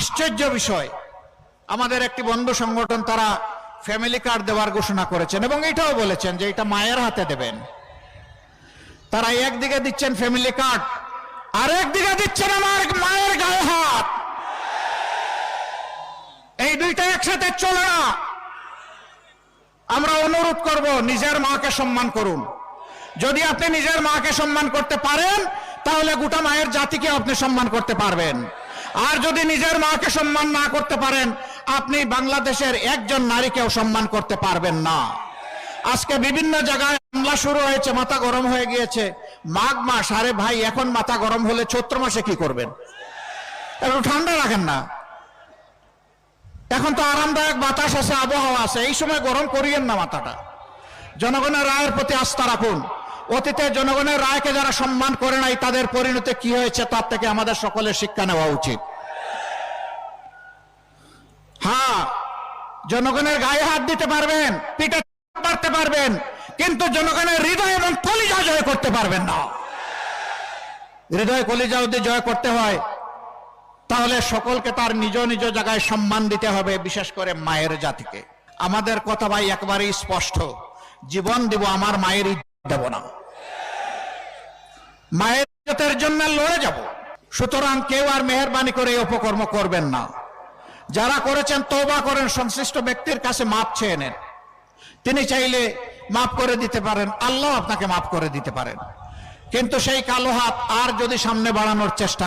আশ্চর্য বিষয়, আমাদের একটি বন্ধু সংগঠন তারা ফ্যামিলি কার্ড দেওয়ার ঘোষণা করেছেন এবং এটাও বলেছেন যে এটা মায়ের হাতে দেবেন। তারা একদিকে দিচ্ছেন ফ্যামিলি কার্ড, আর একদিকে দিচ্ছেন আমার মায়ের গায়ে হাত। এই দুইটা একসাথে চলে না। আমরা অনুরোধ করব, নিজের মাকে সম্মান করুন। যদি আপনি নিজের মাকে সম্মান করতে পারেন তাহলে গোটা মায়ের জাতিকে আপনি সম্মান করতে পারবেন। আর যদি নিজের মাকে সম্মান না করতে পারেন, আপনি বাংলাদেশের একজন নারীকেও সম্মান করতে পারবেন না। আজকে বিভিন্ন জায়গায় হামলা শুরু হয়েছে, মাথা গরম হয়ে গিয়েছে। মাঘ মাস, আরে ভাই এখন মাথা গরম হলে চৈত্র মাসে কি করবেন? একটু ঠান্ডা রাখেন না। এখন তো আরামদায়ক বাতাস আছে, আবহাওয়া আছে, এই সময় গরম করিয়েন না মাথাটা। জনগণের রায়ের প্রতি আস্থা রাখুন। অতীতে জনগণের রায়কে যারা সম্মান করে নাই তাদের পরিণতি কি হয়েছে তার থেকে আমাদের সকলের শিক্ষা নেওয়া উচিত। হ্যাঁ, জনগণের গায়ে হাত দিতে পারবেন, পিঠে মারতে পারবেন, কিন্তু জনগণের হৃদয় এবং কলিজা জয় করতে পারবেন না। হৃদয় কলিজা যদি জয় করতে হয় তাহলে সকলকে তার নিজ নিজ জায়গায় সম্মান দিতে হবে, বিশেষ করে মায়ের জাতিকে। আমাদের কথা ভাই একেবারেই স্পষ্ট, জীবন দিব, আমার মায়ের ইজ্জত দেব না, মায়ের ইজ্জতের জন্য লড়ে যাব। সুতরাং কেউ আর মেহেরবানি করে এই অপকর্ম করবেন না। যারা করেছেন তওবা করেন, সংশ্লিষ্ট ব্যক্তির কাছে মাপ চেয়ে নেন। তিনি চাইলে মাফ করে দিতে পারেন, আল্লাহ আপনাকে মাফ করে দিতে পারেন। কিন্তু সেই কালো হাত আর যদি সামনে বাড়ানোর চেষ্টা